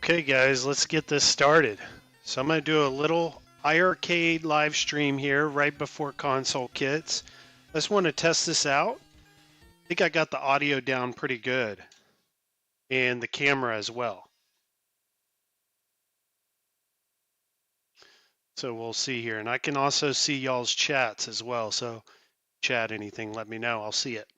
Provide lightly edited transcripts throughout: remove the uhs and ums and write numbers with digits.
Okay guys, let's get this started. So I'm going to do a little iiRcade live stream here right before ConsoleKits. I just want to test this out. I think I got the audio down pretty good and the camera as well. So we'll see here, and I can also see y'all's chats as well. So chat anything, let me know, I'll see it.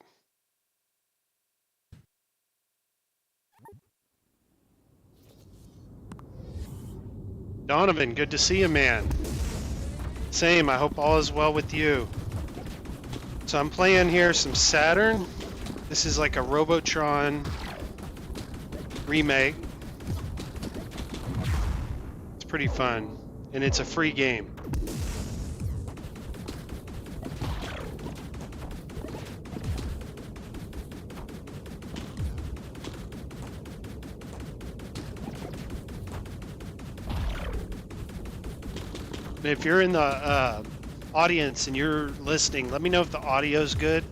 Donovan, good to see you, man. Same, I hope all is well with you. So I'm playing here some Saturn. This is like a Robotron remake. It's pretty fun, and it's a free game. If you're in the audience and you're listening, let me know if the audio's good.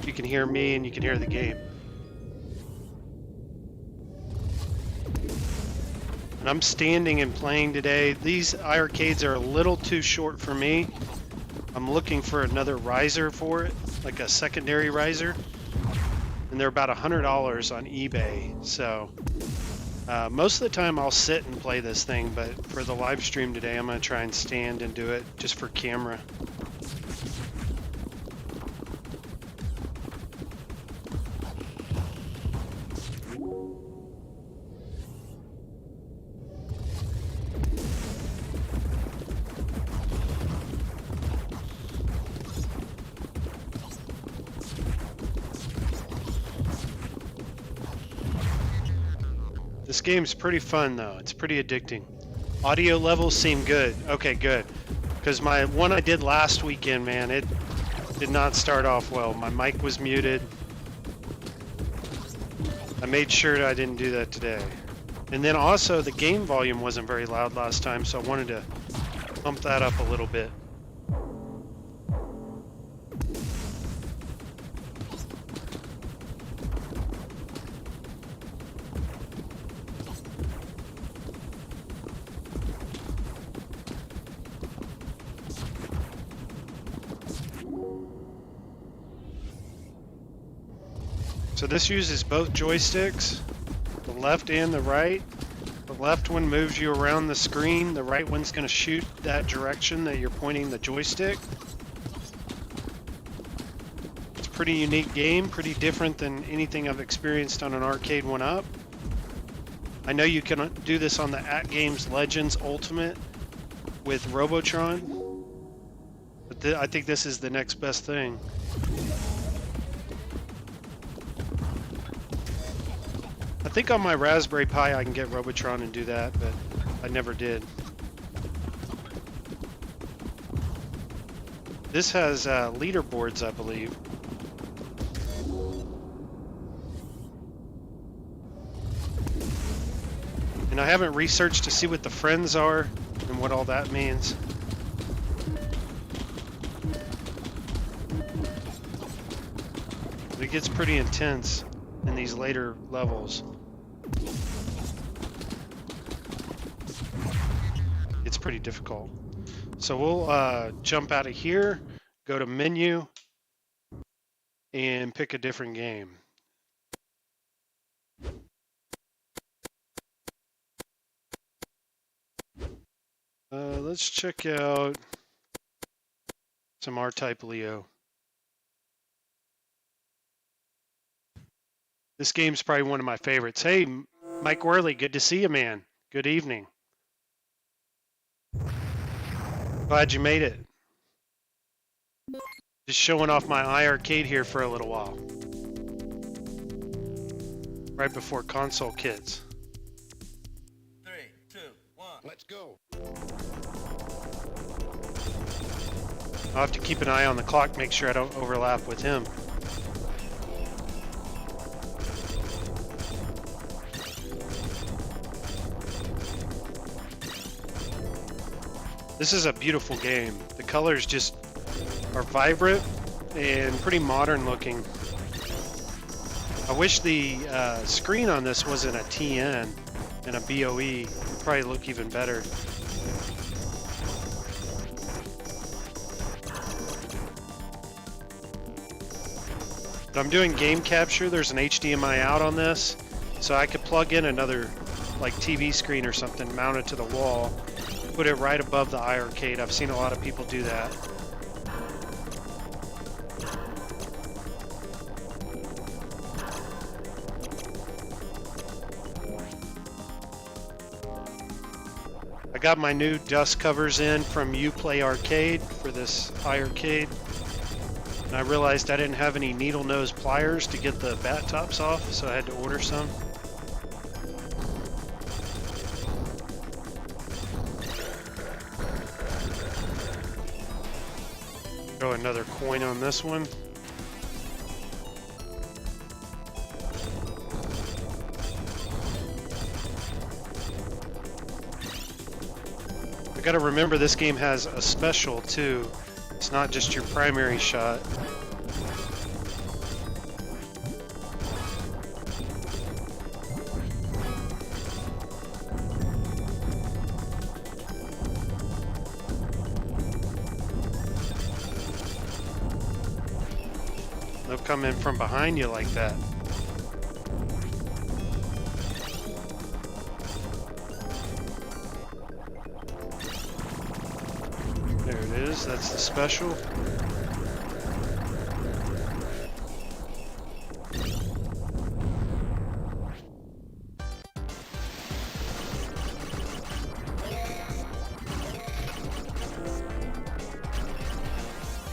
You can hear me and you can hear the game. And I'm standing and playing today. These iiRcades are a little too short for me. I'm looking for another riser for it, like a secondary riser. And they're about $100 on eBay. So most of the time I'll sit and play this thing, but for the live stream today, I'm going to try and stand and do it just for camera. This game's pretty fun though. It's pretty addicting. Audio levels seem good. Okay, good. Because my one I did last weekend, man, it did not start off well. My mic was muted. I made sure I didn't do that today. And then also the game volume wasn't very loud last time, so I wanted to pump that up a little bit. So this uses both joysticks, the left and the right. The left one moves you around the screen. The right one's going to shoot that direction that you're pointing the joystick. It's a pretty unique game, pretty different than anything I've experienced on an arcade 1-up. I know you can do this on the At Games Legends Ultimate with Robotron, but I think this is the next best thing. I think on my Raspberry Pi I can get Robotron and do that, but I never did. This has leaderboards, I believe. And I haven't researched to see what the friends are and what all that means. But it gets pretty intense in these later levels. It's pretty difficult. So we'll jump out of here, go to menu, and pick a different game. Let's check out some R-Type Leo. This game's probably one of my favorites. Hey, Mike Worley, good to see you, man. Good evening. Glad you made it. Just showing off my iiRcade here for a little while. Right before ConsoleKits. 3, 2, 1, let's go. I'll have to keep an eye on the clock, make sure I don't overlap with him. This is a beautiful game. The colors just are vibrant and pretty modern looking. I wish the screen on this wasn't a TN and a BOE. It'd probably look even better. But I'm doing game capture. There's an HDMI out on this, so I could plug in another like TV screen or something, mount it to the wall, put it right above the iiRcade. I've seen a lot of people do that. I got my new dust covers in from Uplay Arcade for this iiRcade, and I realized I didn't have any needle nose pliers to get the bat tops off, so I had to order some. Throw another coin on this one. I gotta remember this game has a special too. It's not just your primary shot. They'll come in from behind you like that. There it is, that's the special.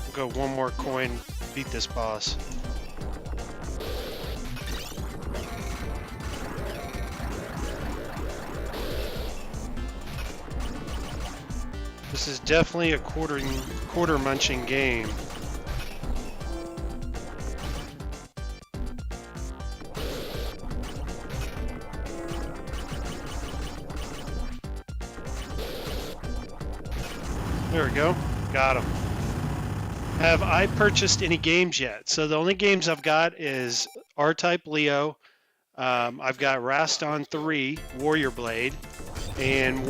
We'll go one more coin, beat this boss. This is definitely a quarter munching game. There we go. Got him. Have I purchased any games yet? So the only games I've got is R-Type Leo. I've got Raston 3, Warrior Blade, and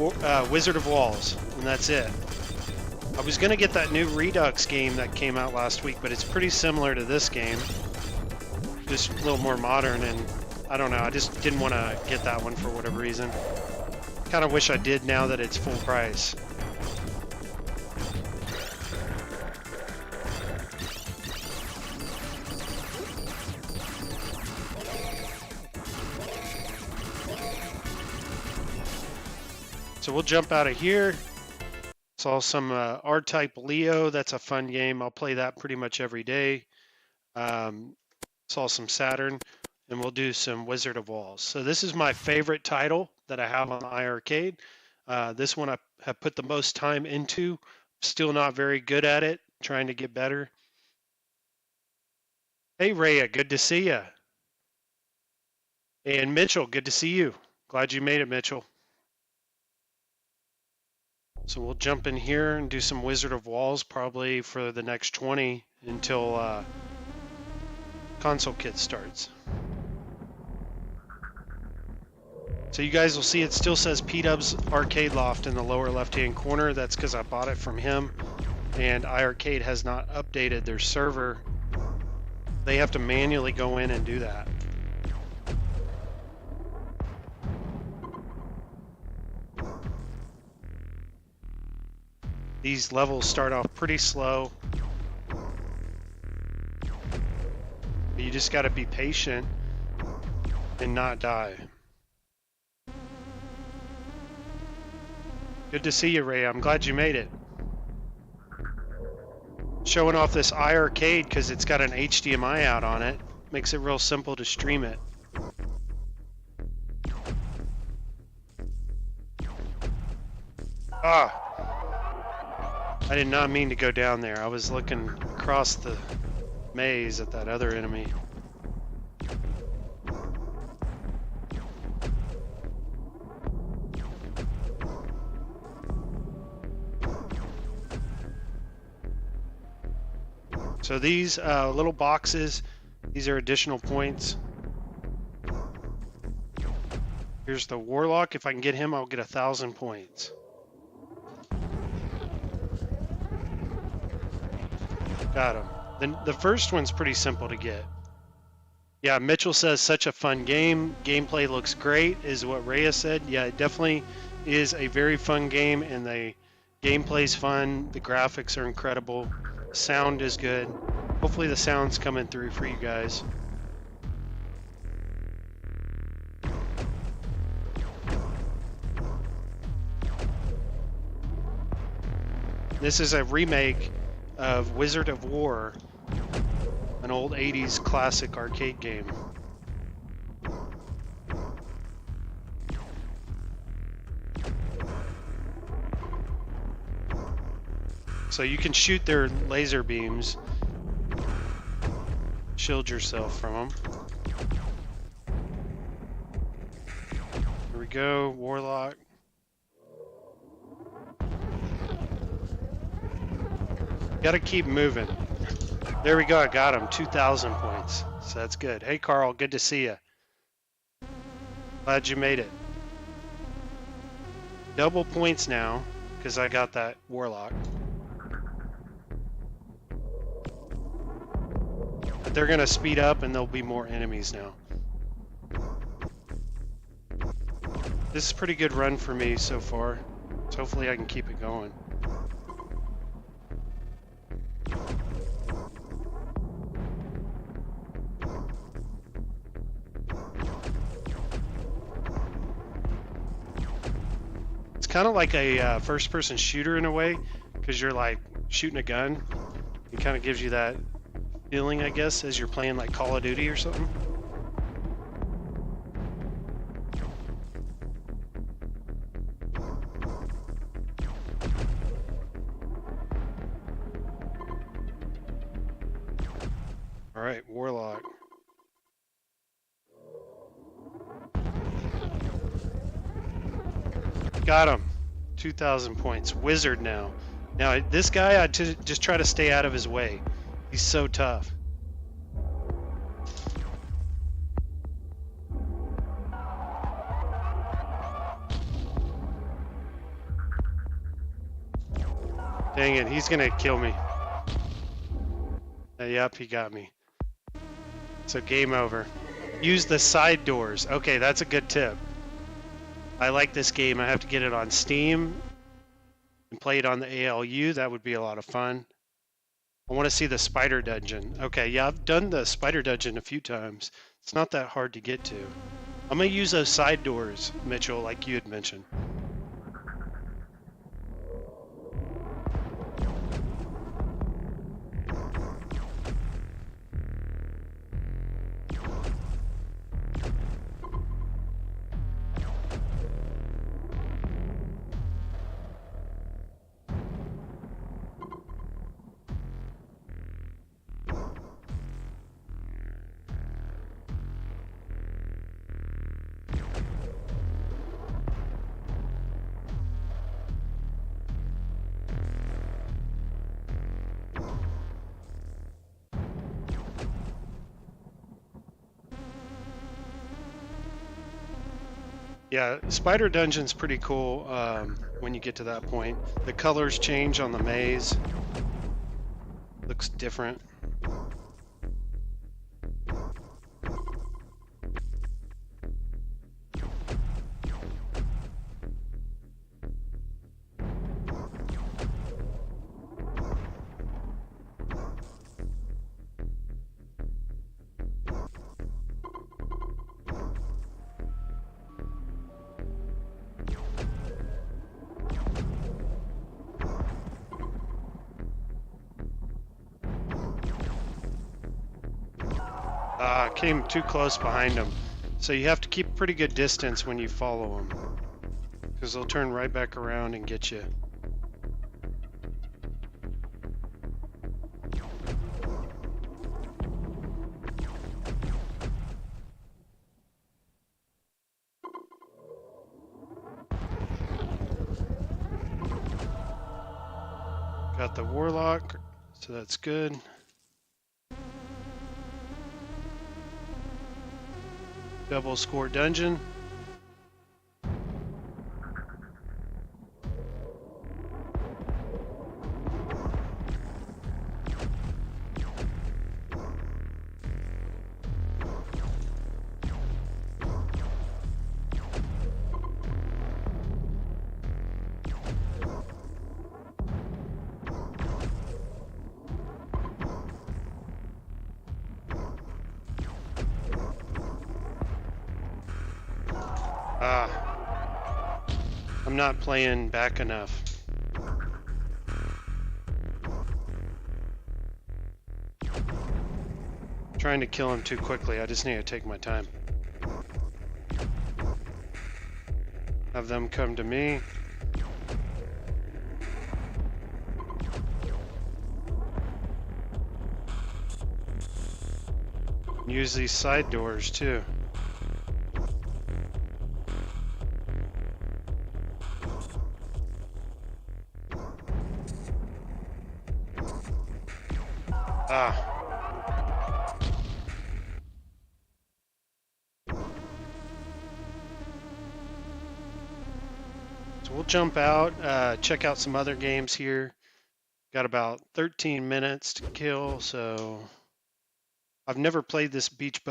Wizard of Walls, and that's it. I was going to get that new Redux game that came out last week, but it's pretty similar to this game. just a little more modern, and I don't know, I just didn't want to get that one for whatever reason. Kind of wish I did now that it's full price. So we'll jump out of here. Saw some R-Type Leo. That's a fun game. I'll play that pretty much every day. Saw some Saturn, and we'll do some Wizard of Walls. So this is my favorite title that I have on iiRcade. This one I have put the most time into. Still not very good at it. Trying to get better. Hey Rhea, good to see you. And Mitchell, good to see you. Glad you made it, Mitchell. So we'll jump in here and do some Wizard of Walls probably for the next 20 until ConsoleKits starts. So you guys will see it still says P-Dub's Arcade Loft in the lower left-hand corner. That's because I bought it from him, and iiRcade has not updated their server. They have to manually go in and do that. These levels start off pretty slow. You just got to be patient and not die. Good to see you, Ray. I'm glad you made it. Showing off this iiRcade because it's got an HDMI out on it. Makes it real simple to stream it. Ah! I did not mean to go down there. I was looking across the maze at that other enemy. So these little boxes, these are additional points. Here's the Warlock. If I can get him, I'll get 1,000 points. Got him. Then the first one's pretty simple to get. Yeah, Mitchell says such a fun game. Gameplay looks great, is what Rhea said. Yeah, it definitely is a very fun game, and the gameplay's fun. The graphics are incredible. Sound is good. Hopefully the sound's coming through for you guys. This is a remake of Wizard of War, an old 80s classic arcade game. So you can shoot their laser beams, shield yourself from them. Here we go, Warlock. Gotta keep moving. There we go, I got him, 2,000 points. So that's good. Hey Carl, good to see you. Glad you made it. Double points now, because I got that Warlock. But they're gonna speed up and there'll be more enemies now. This is a pretty good run for me so far. So hopefully I can keep it going. Kind of like a first-person shooter in a way, because you're like shooting a gun. It kind of gives you that feeling, I guess, as you're playing like Call of Duty or something. All right, Warlock. Got him. 2,000 points. Wizard now. Now, this guy, I just try to stay out of his way. He's so tough. Dang it, he's gonna kill me. Yep, he got me. So game over. Use the side doors. Okay, that's a good tip. I like this game. I have to get it on Steam and play it on the ALU. That would be a lot of fun. I want to see the spider dungeon. Okay, yeah, I've done the spider dungeon a few times. It's not that hard to get to. I'm going to use those side doors, Mitchell, like you had mentioned. Yeah, Spider Dungeon's pretty cool when you get to that point. The colors change on the maze. Looks different. Came too close behind them. So you have to keep pretty good distance when you follow them, because they'll turn right back around and get you. Got the Warlock, so that's good. Double score dungeon. I'm not playing back enough. Trying to kill him too quickly. I just need to take my time. Have them come to me. Use these side doors too. So we'll jump out, check out some other games here. Got about 13 minutes to kill, so I've never played this beach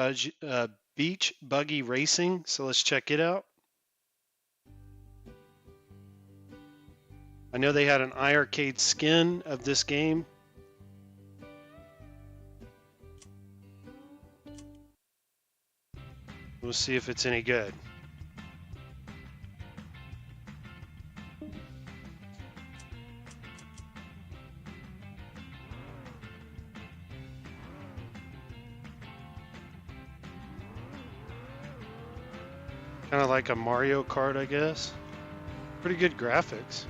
buggy racing, so let's check it out. I know they had an iiRcade skin of this game. We'll see if it's any good. Kind of like a Mario Kart, I guess. Pretty good graphics.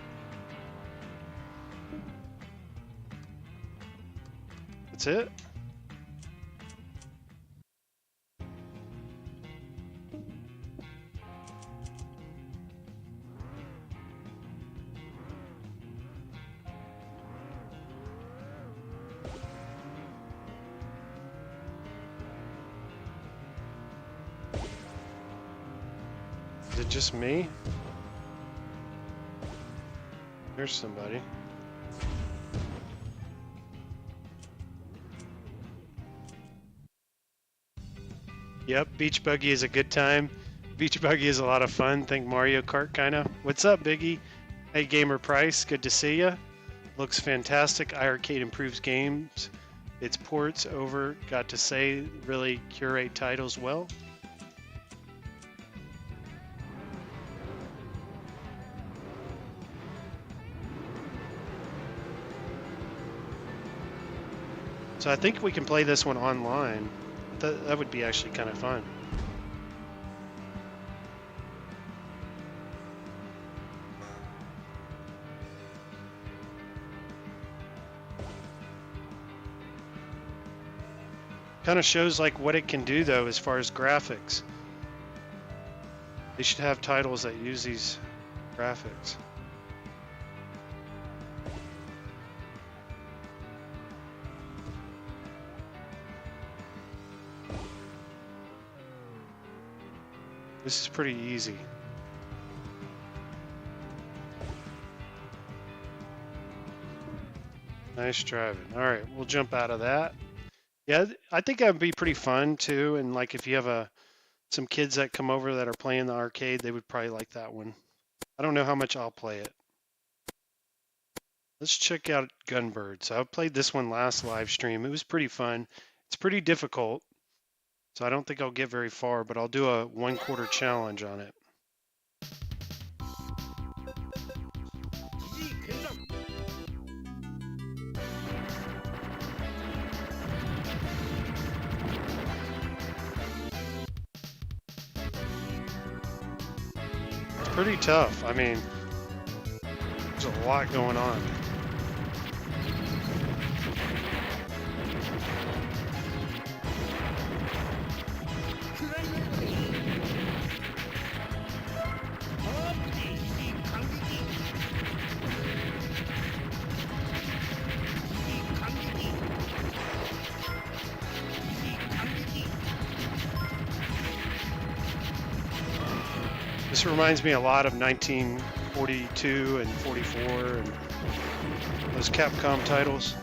That's it? Is it just me? There's somebody. Yep, Beach Buggy is a good time. Beach Buggy is a lot of fun. Think Mario Kart kind of. What's up, Biggie? Hey, Gamer Price, good to see ya. Looks fantastic. iiRcade improves games. Its ports over, got to say, really curate titles well. So I think we can play this one online. That would be actually kind of fun. Kind of shows like what it can do though as far as graphics. They should have titles that use these graphics. This is pretty easy. Nice driving. All right, we'll jump out of that. Yeah, I think that would be pretty fun too. And like if you have some kids that come over that are playing the arcade, they would probably like that one. I don't know how much I'll play it. Let's check out Gunbird. So I played this one last live stream. It was pretty fun. It's pretty difficult. So I don't think I'll get very far, but I'll do a 1/4 challenge on it. It's pretty tough. I mean, there's a lot going on. This reminds me a lot of 1942 and 44 and those Capcom titles.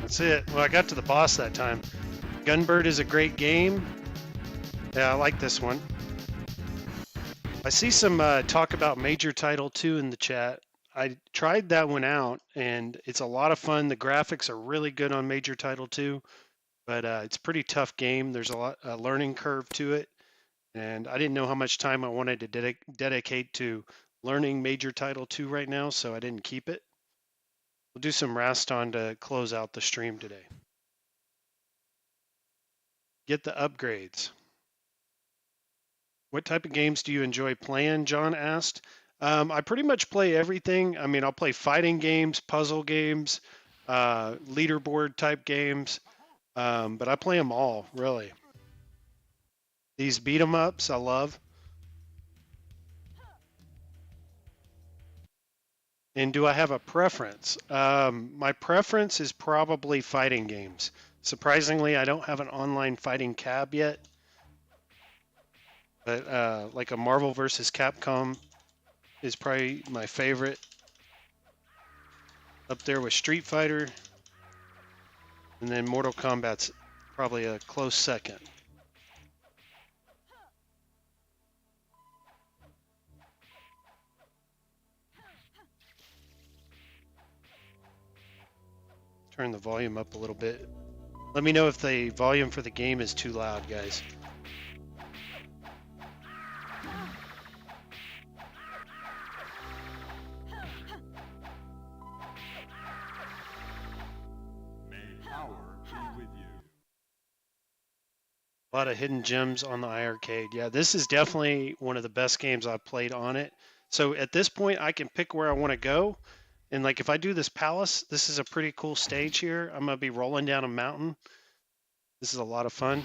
That's it. Well, I got to the boss that time. Gunbird is a great game. Yeah, I like this one. I see some talk about Major Title 2 in the chat. I tried that one out, and it's a lot of fun. The graphics are really good on Major Title 2, but it's a pretty tough game. There's a learning curve to it, and I didn't know how much time I wanted to dedicate to learning Major Title 2 right now, so I didn't keep it. We'll do some Raston to close out the stream today. Get the upgrades. What type of games do you enjoy playing? John asked. I pretty much play everything. I mean, I'll play fighting games, puzzle games, leaderboard type games, but I play them all, really. These beat 'em ups, I love. And do I have a preference? My preference is probably fighting games. Surprisingly, I don't have an online fighting cab yet. But like a Marvel vs. Capcom is probably my favorite. Up there with Street Fighter. And then Mortal Kombat's probably a close second. Turn the volume up a little bit. Let me know if the volume for the game is too loud, guys. A lot of hidden gems on the iiRcade. Yeah, this is definitely one of the best games I've played on it. So at this point, I can pick where I want to go. And like if I do this palace, this is a pretty cool stage here. I'm going to be rolling down a mountain. This is a lot of fun.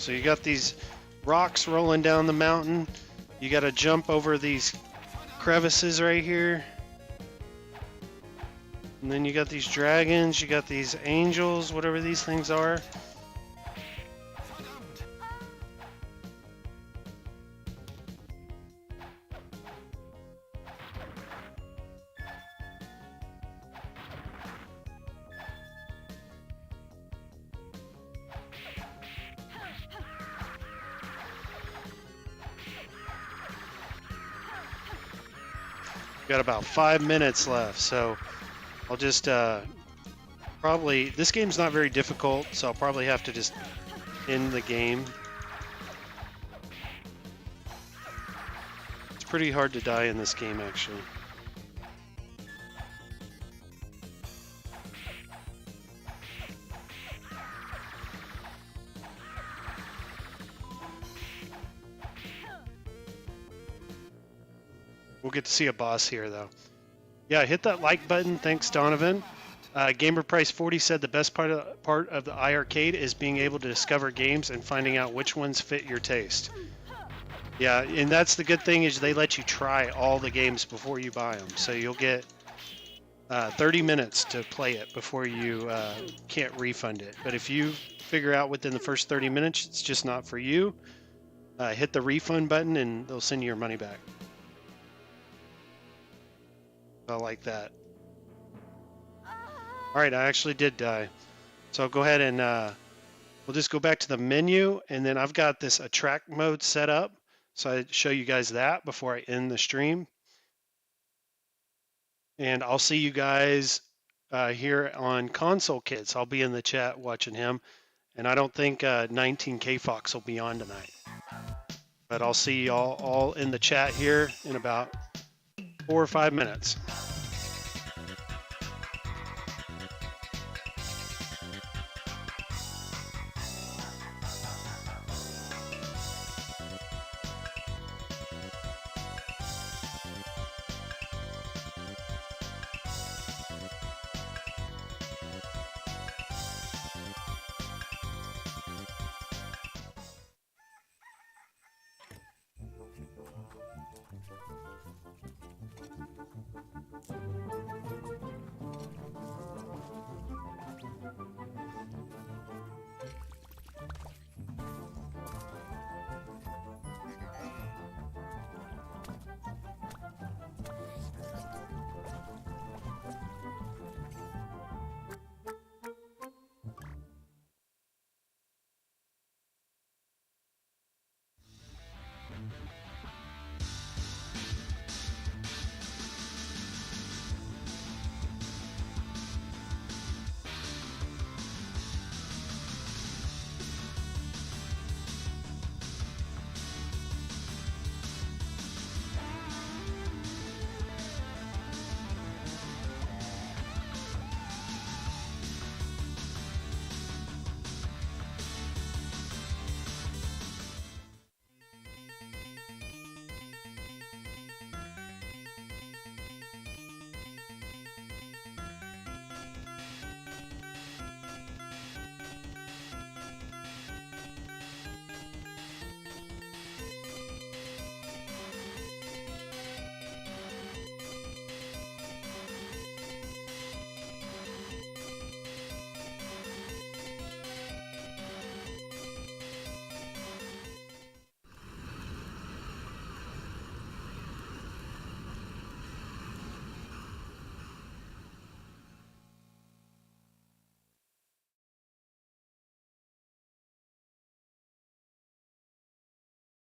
So you got these rocks rolling down the mountain. You got to jump over these crevices right here. And then you got these dragons, you got these angels, whatever these things are. Got about 5 minutes left, so I'll just probably, this game's not very difficult, so I'll probably have to just end the game. It's pretty hard to die in this game, actually. We'll get to see a boss here, though. Yeah, hit that like button. Thanks, Donovan. Gamer Price 40 said the best part of the iiRcade is being able to discover games and finding out which ones fit your taste. Yeah, and that's the good thing is they let you try all the games before you buy them. So you'll get 30 minutes to play it before you can't refund it. But if you figure out within the first 30 minutes it's just not for you, hit the refund button and they'll send you your money back. I like that. All right, I actually did die. So I'll go ahead and we'll just go back to the menu, and then I've got this attract mode set up. So I show you guys that before I end the stream. And I'll see you guys here on ConsoleKits. I'll be in the chat watching him. And I don't think 19K Fox will be on tonight. But I'll see y'all all in the chat here in about 4 or 5 minutes.